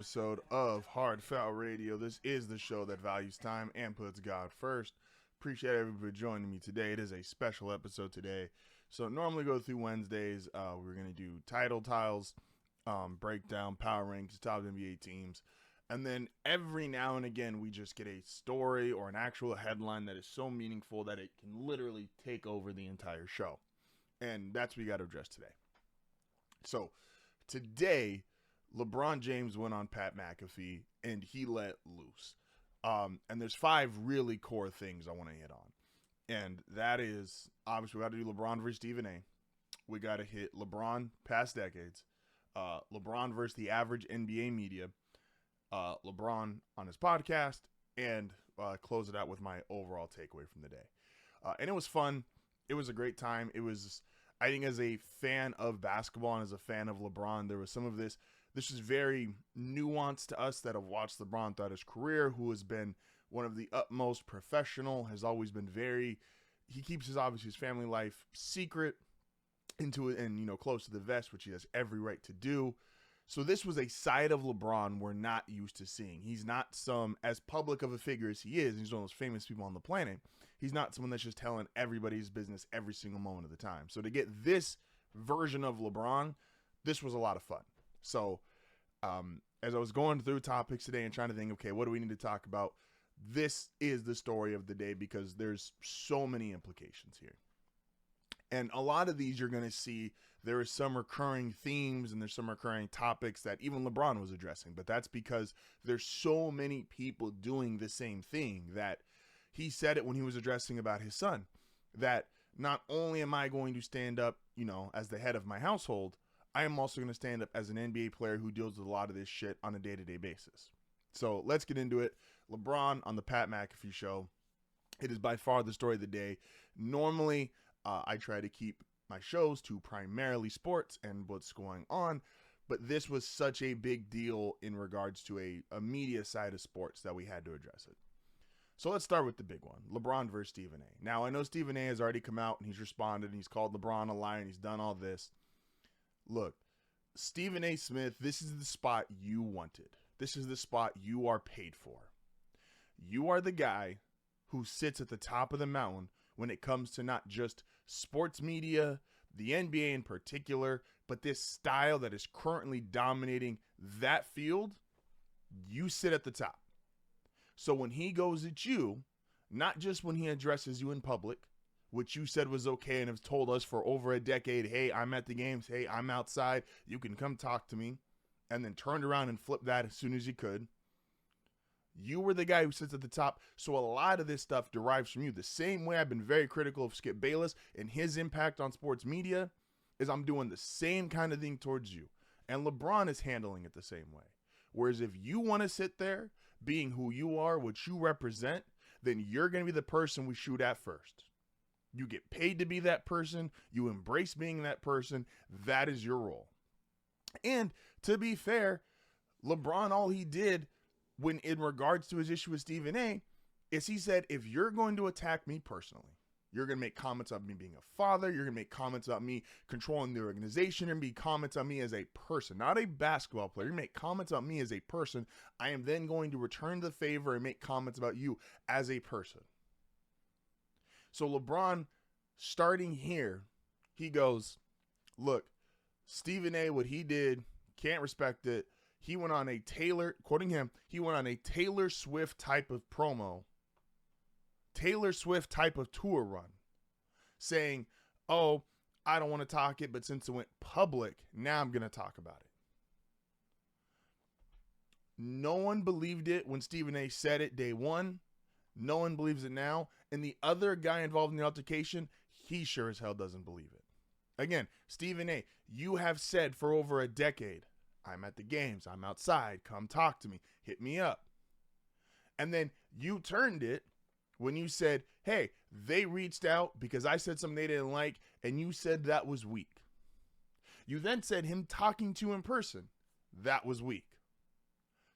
Episode of HardFoul Radio. This is the show that values time and puts God first. Appreciate everybody joining me today. It is a special episode today. So normally go through Wednesdays. We're gonna do title tiles, breakdown, power ranks, top NBA teams, and then every now and again we just get a story or an actual headline that is so meaningful that it can literally take over the entire show. And that's what we got to address today. So today, LeBron James went on Pat McAfee and he let loose. And there's five really core things I want to hit on. And that is obviously we got to do LeBron versus Stephen A. We got to hit LeBron past decades, LeBron versus the average NBA media, LeBron on his podcast, and close it out with my overall takeaway from the day. And it was fun. It was a great time. It was, I think, as a fan of basketball and as a fan of LeBron, there was some of this. This is very nuanced to us that have watched LeBron throughout his career, who has been one of the utmost professional, has always been he keeps his family life secret into it and, close to the vest, which he has every right to do. So this was a side of LeBron we're not used to seeing. He's not as public of a figure as he is. He's one of those famous people on the planet. He's not someone that's just telling everybody's business every single moment of the time. So to get this version of LeBron, this was a lot of fun. So as I was going through topics today and trying to think, okay, what do we need to talk about? This is the story of the day because there's so many implications here. And a lot of these you're going to see there are some recurring themes and there's some recurring topics that even LeBron was addressing. But that's because there's so many people doing the same thing that he said it when he was addressing about his son, that not only am I going to stand up, as the head of my household, I am also going to stand up as an NBA player who deals with a lot of this shit on a day-to-day basis. So let's get into it. LeBron on the Pat McAfee show. It is by far the story of the day. Normally, I try to keep my shows to primarily sports and what's going on, but this was such a big deal in regards to a media side of sports that we had to address it. So let's start with the big one, LeBron versus Stephen A. Now, I know Stephen A has already come out and he's responded and he's called LeBron a liar and he's done all this. Look, Stephen A. Smith, this is the spot you wanted. This is the spot you are paid for. You are the guy who sits at the top of the mountain when it comes to not just sports media, the NBA in particular, but this style that is currently dominating that field. You sit at the top. So when he goes at you, not just when he addresses you in public, which you said was okay and have told us for over a decade, hey, I'm at the games, hey, I'm outside, you can come talk to me, and then turned around and flipped that as soon as you could. You were the guy who sits at the top, so a lot of this stuff derives from you. The same way I've been very critical of Skip Bayless and his impact on sports media is I'm doing the same kind of thing towards you. And LeBron is handling it the same way. Whereas if you want to sit there, being who you are, what you represent, then you're going to be the person we shoot at first. You get paid to be that person. You embrace being that person. That is your role. And to be fair, LeBron, all he did when in regards to his issue with Stephen A is he said, if you're going to attack me personally, you're going to make comments about me being a father. You're going to make comments about me controlling the organization. You're going to be comments on me as a person, not a basketball player. You're going to make comments about me as a person. I am then going to return the favor and make comments about you as a person. So LeBron, starting here, he goes, look, Stephen A, what he did, can't respect it. He went on a quoting him, he went on a Taylor Swift type of promo, Taylor Swift type of tour run, saying, oh, I don't want to talk it, but since it went public, now I'm going to talk about it. No one believed it when Stephen A said it day one. No one believes it now. And the other guy involved in the altercation, he sure as hell doesn't believe it. Again, Stephen A, you have said for over a decade, I'm at the games, I'm outside, come talk to me, hit me up. And then you turned it when you said, hey, they reached out because I said something they didn't like, and you said that was weak. You then said him talking to you in person, that was weak.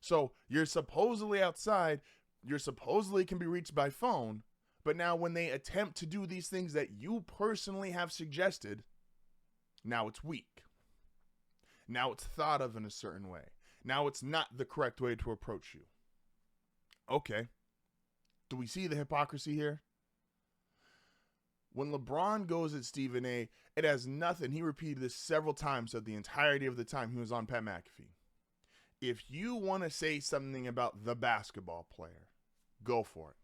So you're supposedly outside, you're supposedly can be reached by phone, but now when they attempt to do these things that you personally have suggested, now it's weak. Now it's thought of in a certain way. Now it's not the correct way to approach you. Okay. Do we see the hypocrisy here? When LeBron goes at Stephen A., it has nothing. He repeated this several times throughout the entirety of the time he was on Pat McAfee. If you want to say something about the basketball player, go for it.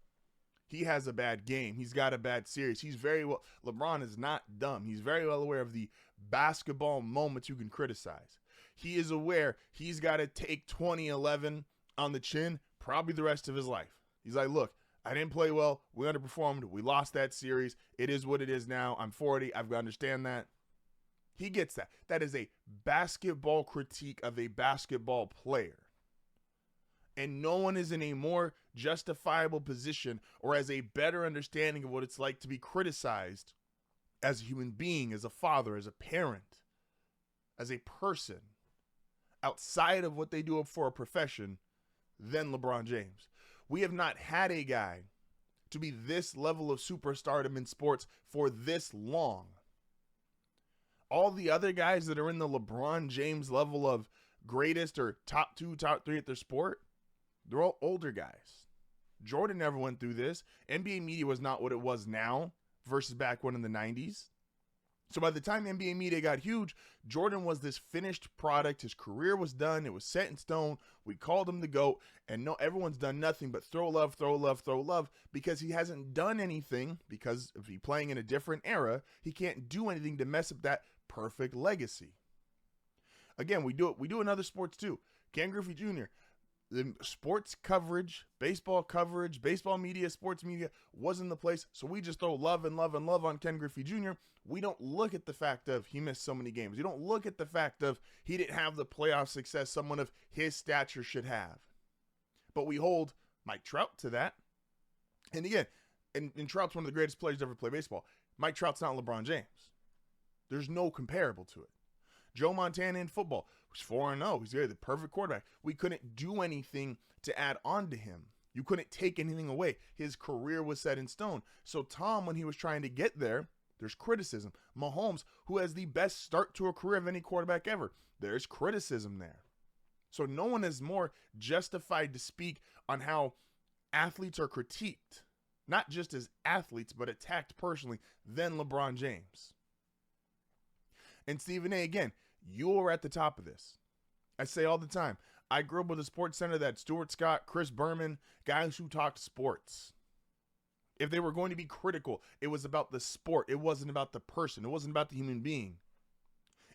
He has a bad game. He's got a bad series. LeBron is not dumb. He's very well aware of the basketball moments you can criticize. He is aware he's got to take 2011 on the chin probably the rest of his life. He's like, look, I didn't play well. We underperformed. We lost that series. It is what it is now. I'm 40. I've got to understand that. He gets that. That is a basketball critique of a basketball player. And no one is in a more justifiable position or has a better understanding of what it's like to be criticized as a human being, as a father, as a parent, as a person, outside of what they do for a profession than LeBron James. We have not had a guy to be this level of superstardom in sports for this long. All the other guys that are in the LeBron James level of greatest or top 2, top 3 at their sport, they're all older guys. Jordan never went through this. NBA media was not what it was now versus back when in the 90s. So by the time NBA media got huge, Jordan was this finished product. His career was done. It was set in stone. We called him the GOAT. And no, everyone's done nothing but throw love, throw love, throw love, because he hasn't done anything. Because if he's playing in a different era, he can't do anything to mess up that perfect legacy. Again, we do it. We do in other sports too. Ken Griffey Jr., the sports coverage, baseball media, sports media wasn't the place. So we just throw love and love and love on Ken Griffey Jr. We don't look at the fact of he missed so many games. We don't look at the fact of he didn't have the playoff success someone of his stature should have. But we hold Mike Trout to that. And again, and Trout's one of the greatest players to ever play baseball. Mike Trout's not LeBron James. There's no comparable to it. Joe Montana in football was 4-0. He's the perfect quarterback. We couldn't do anything to add on to him. You couldn't take anything away. His career was set in stone. So Tom, when he was trying to get there, there's criticism. Mahomes, who has the best start to a career of any quarterback ever, there's criticism there. So no one is more justified to speak on how athletes are critiqued, not just as athletes, but attacked personally, than LeBron James. And Stephen A., again, you're at the top of this. I say all the time, I grew up with a sports center that Stuart Scott, Chris Berman, guys who talked sports. If they were going to be critical, it was about the sport. It wasn't about the person. It wasn't about the human being.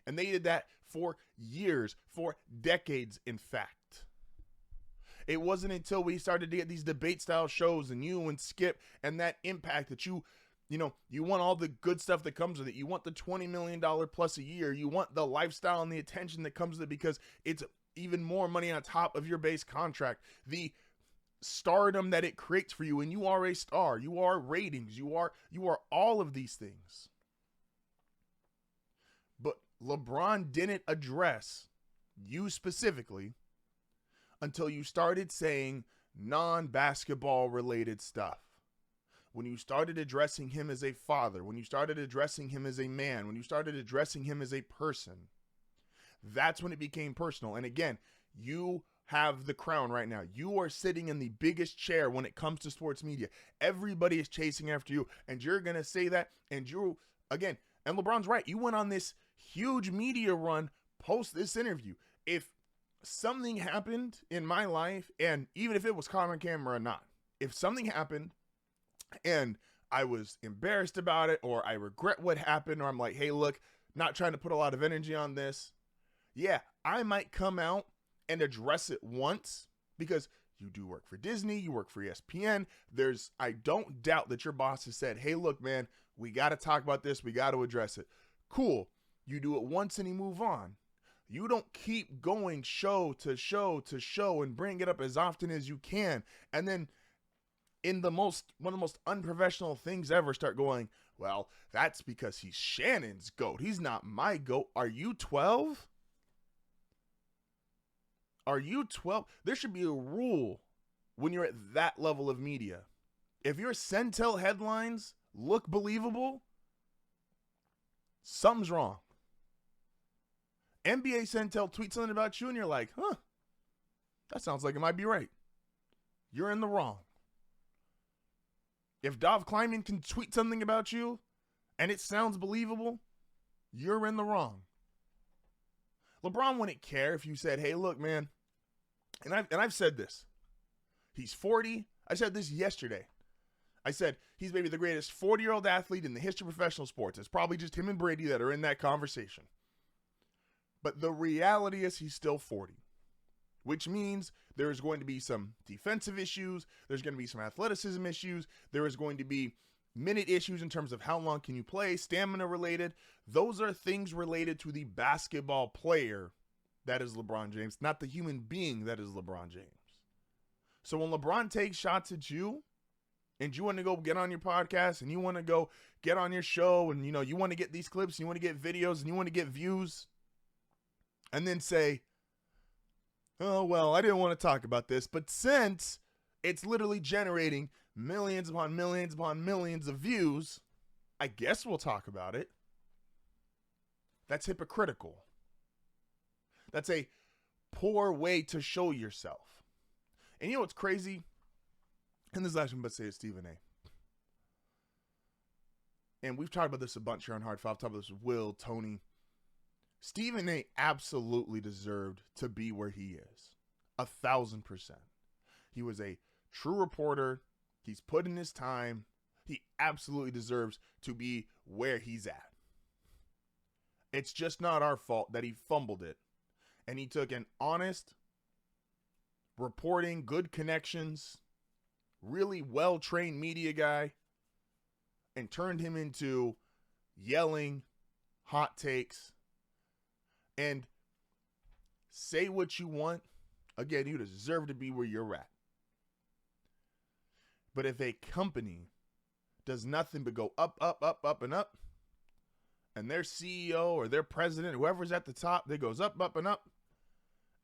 And they did that for years, for decades, in fact. It wasn't until we started to get these debate style shows and you and Skip and that impact that you want all the good stuff that comes with it. You want the $20 million plus a year. You want the lifestyle and the attention that comes with it because it's even more money on top of your base contract. The stardom that it creates for you, and you are a star. You are ratings. You are all of these things. But LeBron didn't address you specifically until you started saying non-basketball related stuff. When you started addressing him as a father, when you started addressing him as a man, when you started addressing him as a person, that's when it became personal. And again, you have the crown right now. You are sitting in the biggest chair when it comes to sports media. Everybody is chasing after you, and you're going to say that. And again, and LeBron's right. You went on this huge media run post this interview. If something happened in my life, and even if it was caught on camera or not, if something happened and I was embarrassed about it, or I regret what happened, or I'm like, hey, look, not trying to put a lot of energy on this. Yeah, I might come out and address it once because you do work for Disney, you work for ESPN. I don't doubt that your boss has said, hey, look, man, we got to talk about this. We got to address it. Cool. You do it once and you move on. You don't keep going show to show to show and bring it up as often as you can. And then in one of the most unprofessional things ever, start going, well, that's because he's Shannon's GOAT. He's not my GOAT. Are you 12? Are you 12? There should be a rule when you're at that level of media. If your Centel headlines look believable, something's wrong. NBA Centel tweets something about you and you're like, huh, That sounds like it might be right. You're in the wrong. If Dov Kleiman can tweet something about you and it sounds believable, you're in the wrong. LeBron wouldn't care if you said, hey, look, man, and I've said this. He's 40. I said this yesterday. I said he's maybe the greatest 40-year-old athlete in the history of professional sports. It's probably just him and Brady that are in that conversation. But the reality is he's still 40, which means there is going to be some defensive issues. There's going to be some athleticism issues. There is going to be minute issues in terms of how long can you play, stamina related. Those are things related to the basketball player that is LeBron James, not the human being that is LeBron James. So when LeBron takes shots at you and you want to go get on your podcast and you want to go get on your show and, you want to get these clips and you want to get videos and you want to get views and then say, oh, well, I didn't want to talk about this, but since it's literally generating millions upon millions upon millions of views, I guess we'll talk about it. That's hypocritical. That's a poor way to show yourself. And you know what's crazy? And this is actually about to say it's Stephen A. And we've talked about this a bunch here on HardFoul. I've talked about this with Will, Tony. Stephen A absolutely deserved to be where he is. 1,000%. He was a true reporter. He's put in his time. He absolutely deserves to be where he's at. It's just not our fault that he fumbled it. And he took an honest, reporting, good connections, really well-trained media guy and turned him into yelling, hot takes, and say what you want. Again, you deserve to be where you're at. But if a company does nothing but go up, up, up, up, and up, and their CEO or their president, whoever's at the top, they goes up, up, and up,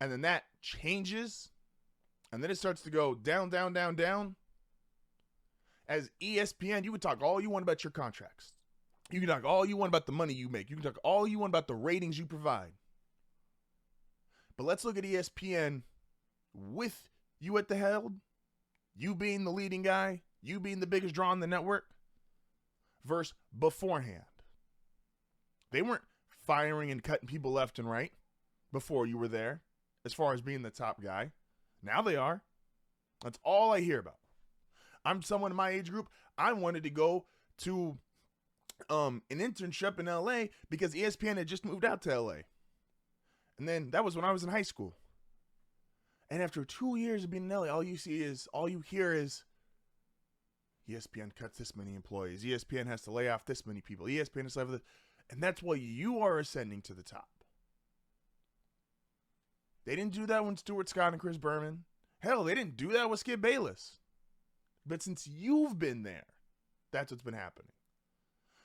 and then that changes, and then it starts to go down, down, down, down. As ESPN, you can talk all you want about your contracts. You can talk all you want about the money you make. You can talk all you want about the ratings you provide. But let's look at ESPN with you at the helm, you being the leading guy, you being the biggest draw on the network, versus beforehand. They weren't firing and cutting people left and right before you were there as far as being the top guy. Now they are. That's all I hear about. I'm someone in my age group. I wanted to go to an internship in LA because ESPN had just moved out to LA. And then that was when I was in high school. And after 2 years of being in LA, all you hear is ESPN cuts this many employees. ESPN has to lay off this many people. ESPN has to have and that's why you are ascending to the top. They didn't do that when Stuart Scott and Chris Berman. Hell, they didn't do that with Skip Bayless. But since you've been there, that's what's been happening.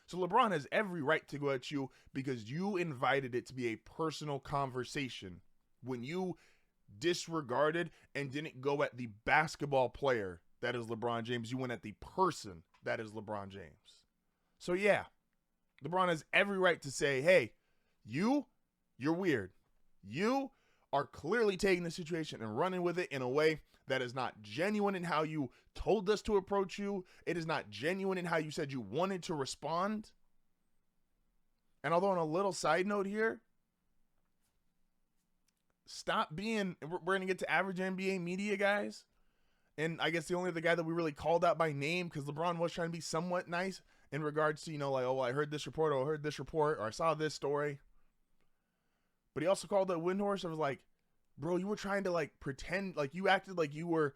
So LeBron has every right to go at you because you invited it to be a personal conversation when you disregarded and didn't go at the basketball player that is LeBron James. You went at the person that is LeBron James. So yeah, LeBron has every right to say, hey, you're weird. You are clearly taking the situation and running with it in a way that is not genuine in how you told us to approach you. It is not genuine in how you said you wanted to respond. And although on a little side note here, stop being, we're going to get to average NBA media guys. And I guess the only other guy that we really called out by name, because LeBron was trying to be somewhat nice in regards to, like, oh, I heard this report, or I heard this report, or I saw this story. But he also called out Windhorst. I was like, bro, you were trying to like pretend like you acted like you were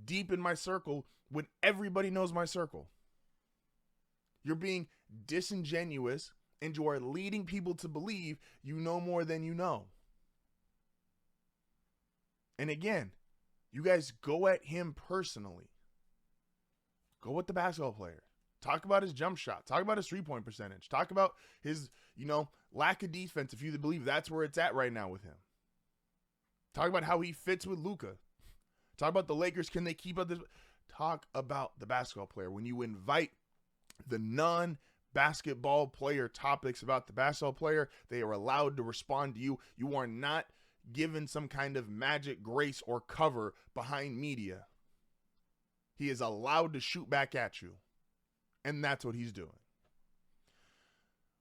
deep in my circle when everybody knows my circle. You're being disingenuous and you are leading people to believe you know more than you know. And again, you guys go at him personally. Go at the basketball player. Talk about his jump shot. Talk about his three-point percentage. Talk about his, lack of defense if you believe that's where it's at right now with him. Talk about how he fits with Luka. Talk about the Lakers. Can they keep up this? Talk about the basketball player. When you invite the non-basketball player topics about the basketball player, they are allowed to respond to you. You are not given some kind of magic grace or cover behind media. He is allowed to shoot back at you. And that's what he's doing.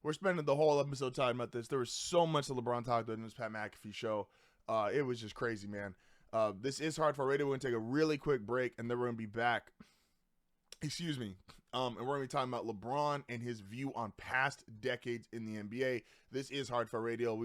We're spending the whole episode talking about this. There was so much that LeBron talked about in this Pat McAfee show. It was just crazy, man. This is HardFoul Radio. We're going to take a really quick break, and then we're going to be back. Excuse me. And we're going to be talking about LeBron and his view on past decades in the NBA. This is HardFoul Radio.